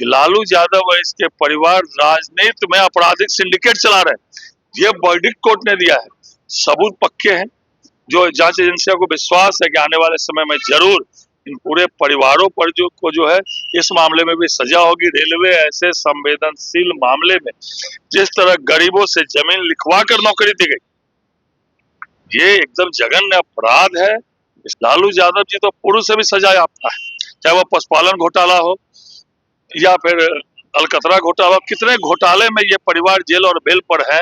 कि लालू यादव और इसके परिवार राजनीति में आपराधिक सिंडिकेट चला रहे हैं। ये वर्डिक्ट कोर्ट ने दिया है, सबूत पक्के हैं। जो जांच एजेंसियों को विश्वास है कि आने वाले समय में जरूर इन पूरे परिवारों पर जो है इस मामले में भी सजा होगी। रेलवे ऐसे संवेदनशील मामले में जिस तरह गरीबों से जमीन लिखवा कर नौकरी दी गई, ये एकदम जघन्य अपराध है। इस लालू यादव जी तो पूर्व से भी सजा याफ्ता है, चाहे वो पशुपालन घोटाला हो या फिर अलकतरा घोटाला। कितने घोटाले में ये परिवार जेल और बेल पर है,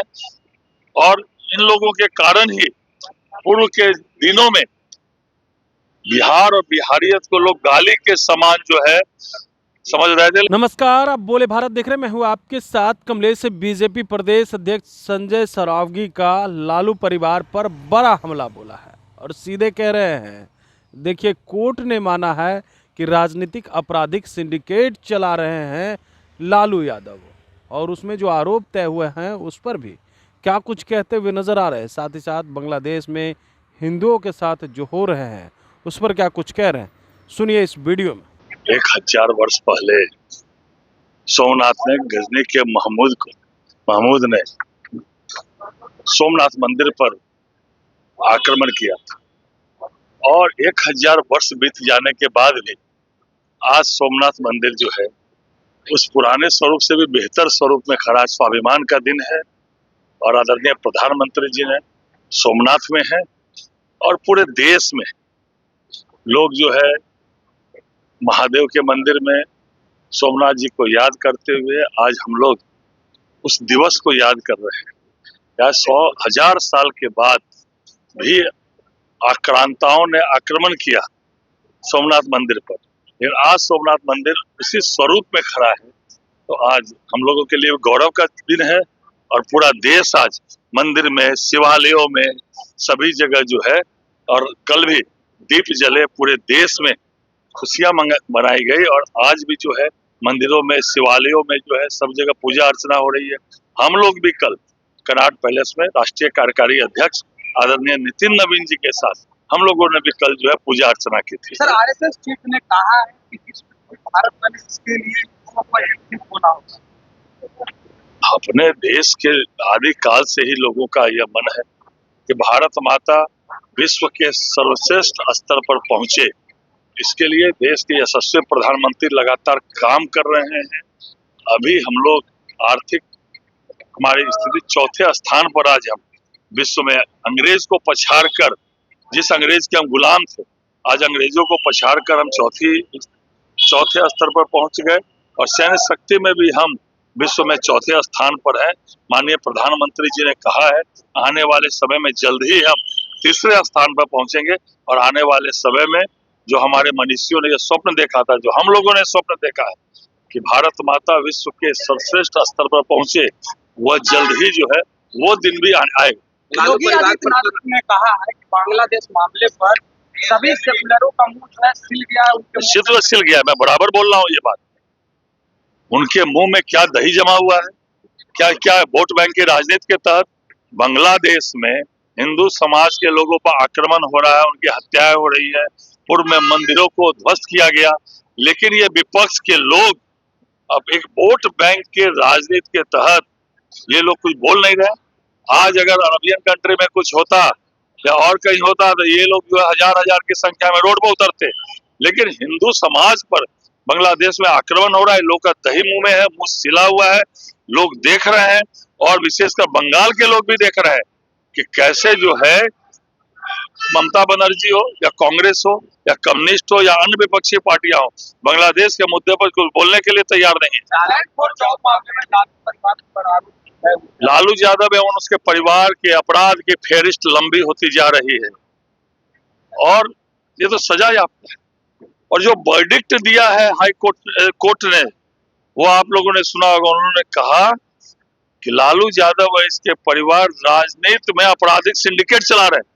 और इन लोगों के कारण ही पूर्व के दिनों में बिहार और बिहारियत को लोग गाली के समान जो है समझ रहे थे। नमस्कार, आप बोले भारत देख रहे हैं। मैं हूं आपके साथ कमलेश। बीजेपी प्रदेश अध्यक्ष संजय सरावगी का लालू परिवार पर बड़ा हमला बोला है और सीधे कह रहे हैं, देखिए कोर्ट ने माना है कि राजनीतिक आपराधिक सिंडिकेट चला रहे हैं लालू यादव, और उसमें जो आरोप तय हुए हैं उस पर भी क्या कुछ कहते हुए नजर आ रहे हैं। साथ ही साथ बांग्लादेश में हिंदुओं के साथ जो हो रहे हैं उस पर क्या कुछ कह रहे हैं, सुनिए इस वीडियो में। 1000 वर्ष पहले सोमनाथ ने गजनी के महमूद ने सोमनाथ मंदिर पर आक्रमण किया था, और 1000 वर्ष बीत जाने के बाद भी आज सोमनाथ मंदिर जो है उस पुराने स्वरूप से भी बेहतर स्वरूप में खड़ा। स्वाभिमान का दिन है, और आदरणीय प्रधानमंत्री जी ने सोमनाथ में है, और पूरे देश में लोग जो है महादेव के मंदिर में सोमनाथ जी को याद करते हुए आज हम लोग उस दिवस को याद कर रहे हैं। या 100,000 साल के बाद भी आक्रांताओं ने आक्रमण किया सोमनाथ मंदिर पर, लेकिन आज सोमनाथ मंदिर उसी स्वरूप में खड़ा है। तो आज हम लोगों के लिए गौरव का दिन है, और पूरा देश आज मंदिर में, शिवालयों में, सभी जगह जो है, और कल भी दीप जले, पूरे देश में खुशियां मनाई गई। और आज भी जो है मंदिरों में, शिवालयों में जो है सब जगह पूजा अर्चना हो रही है। हम लोग भी कल कनॉट पैलेस में राष्ट्रीय कार्यकारी अध्यक्ष आदरणीय नितिन नवीन जी के साथ हम लोगों ने भी कल जो है पूजा अर्चना की थी। सर, आरएसएस चीफ ने कहा है कि भारत बने इसके लिए होना होगा। अपने देश के आदि काल से ही लोगों का यह मन है कि भारत माता विश्व के सर्वश्रेष्ठ स्तर पर पहुंचे। इसके लिए देश के यशस्वी प्रधानमंत्री लगातार काम कर रहे हैं। अभी हम लोग आर्थिक हमारी स्थिति 4थे स्थान पर, आज हम विश्व में अंग्रेज को पछाड़ कर, जिस अंग्रेज के हम गुलाम थे, आज अंग्रेजों को पछाड़ कर हम चौथे स्तर पर पहुंच गए, और सैन्य शक्ति में भी हम विश्व में 4थे स्थान पर हैं। माननीय प्रधानमंत्री जी ने कहा है आने वाले समय में जल्द ही हम 3रे स्थान पर पहुंचेंगे, और आने वाले समय में जो हमारे मनीषियों ने यह स्वप्न देखा था, जो हम लोगों ने स्वप्न देखा है कि भारत माता विश्व के सर्वश्रेष्ठ स्तर पर पहुंचे, वह जल्द ही जो है वो दिन भी आए। योगी आदित्यनाथ ने कहा है कि बांग्लादेश मामले पर सभी सेकुलरों का मुंह जो है सिल गया है। सिल गया। मैं बराबर बोल रहा हूँ ये बात। उनके मुंह में क्या दही जमा हुआ है, क्या क्या वोट बैंक की राजनीति के तहत बांग्लादेश में हिंदू समाज के लोगों पर आक्रमण हो रहा है, उनकी हत्याएं हो रही है, पूर्व में मंदिरों को ध्वस्त किया गया। लेकिन ये विपक्ष के लोग अब एक वोट बैंक के राजनीति के तहत ये लोग कुछ बोल नहीं रहे। आज अगर अरबियन कंट्री में कुछ होता या और कहीं होता तो ये लोग जो है हजार की संख्या में रोड पर उतरते। लेकिन हिंदू समाज पर बांग्लादेश में आक्रमण हो रहा है, लोग का दही मुंह में है, मुंह सिला हुआ है, लोग देख रहे हैं, और विशेषकर बंगाल के लोग भी देख रहे हैं कि कैसे जो है ममता बनर्जी हो या कांग्रेस हो या कम्युनिस्ट हो या अन्य विपक्षी पार्टियां हो, बांग्लादेश के मुद्दे पर कुछ बोलने के लिए तैयार नहीं है। लालू यादव एवं उसके परिवार के अपराध की फेहरिस्त लंबी होती जा रही है, और ये तो सजा याफ्ता है। और जो वर्डिक्ट दिया है हाई कोर्ट ने, वो आप लोगों ने सुना होगा। उन्होंने कहा कि लालू यादव और इसके परिवार राजनीति में आपराधिक सिंडिकेट चला रहे हैं।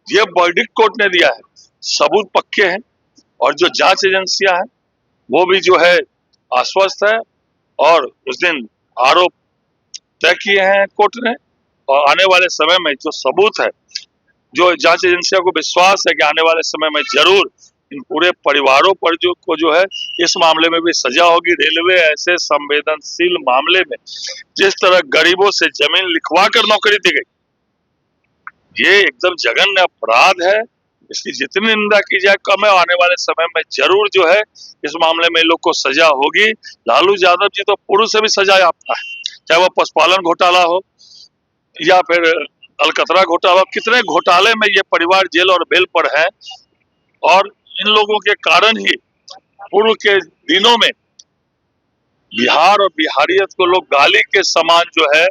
ये वर्डिक्ट कोर्ट ने दिया है, सबूत पक्के हैं, और जो जांच एजेंसियां हैं वो भी जो है आश्वस्त है, और उस दिन आरोप तय किए हैं कोर्ट ने। और आने वाले समय में जो सबूत है, जो जांच एजेंसियों को विश्वास है कि आने वाले समय में जरूर इन पूरे परिवारों पर जो है इस मामले में भी सजा होगी। रेलवे ऐसे संवेदनशील मामले में जिस तरह गरीबों से जमीन लिखवा कर नौकरी दी गई, ये एकदम जघन्य अपराध है। इसकी जितनी निंदा की जाए कम है। आने वाले समय में जरूर जो है इस मामले में इन लोग को सजा होगी। लालू यादव जी तो पूर्व से भी सजा याफ्ता है, चाहे वो पशुपालन घोटाला हो या फिर अलकतरा घोटाला। कितने घोटाले में ये परिवार जेल और बेल पर है, और इन लोगों के कारण ही पूर्व के दिनों में बिहार और बिहारियत को लोग गाली के समान जो है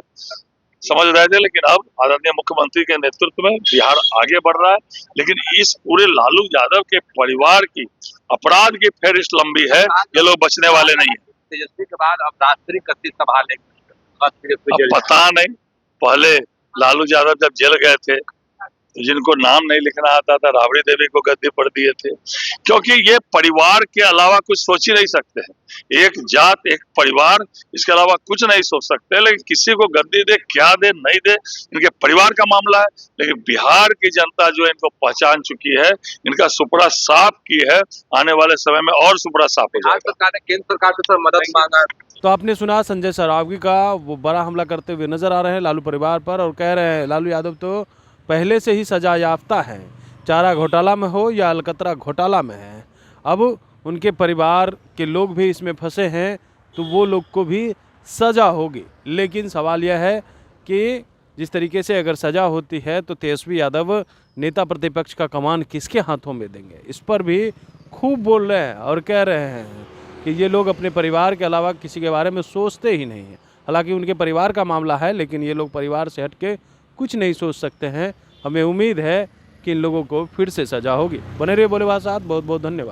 समझ रहे थे। लेकिन अब आदरणीय मुख्यमंत्री के नेतृत्व में बिहार आगे बढ़ रहा है। लेकिन इस पूरे लालू यादव के परिवार की अपराध की फेरिस्त लंबी है, ये लोग बचने वाले नहीं है। तेजस्वी के बाद अब राष्ट्रीय कति सभा अब पता नहीं, पहले लालू यादव जब जेल गए थे तो जिनको नाम नहीं लिखना आता था राबड़ी देवी को गद्दी पर दिए थे, क्योंकि ये परिवार के अलावा कुछ सोच ही नहीं सकते हैं। एक जात, एक परिवार, इसके अलावा कुछ नहीं सोच सकते। लेकिन किसी को गद्दी दे, क्या दे, नहीं दे, इनके परिवार का मामला है। लेकिन बिहार की जनता जो है इनको पहचान चुकी है, इनका सुपड़ा साफ की है। आने वाले समय में और सुपड़ा साफ हो जाएगा। सरकार ने केंद्र सरकार से सर मदद मांगा। तो आपने सुना संजय सरावगी का, वो बड़ा हमला करते हुए नजर आ रहे हैं लालू परिवार पर, और कह रहे हैं लालू यादव तो पहले से ही सजा याफ्ता है, चारा घोटाला में हो या अलकतरा घोटाला में है। अब उनके परिवार के लोग भी इसमें फंसे हैं तो वो लोग को भी सजा होगी। लेकिन सवाल यह है कि जिस तरीके से अगर सजा होती है तो तेजस्वी यादव नेता प्रतिपक्ष का कमान किसके हाथों में देंगे, इस पर भी खूब बोल रहे हैं और कह रहे हैं कि ये लोग अपने परिवार के अलावा किसी के बारे में सोचते ही नहीं हैं। हालांकि उनके परिवार का मामला है, लेकिन ये लोग परिवार से हट के कुछ नहीं सोच सकते हैं। हमें उम्मीद है कि इन लोगों को फिर से सजा होगी। बने रहिए बोले बात साथ, बहुत बहुत धन्यवाद।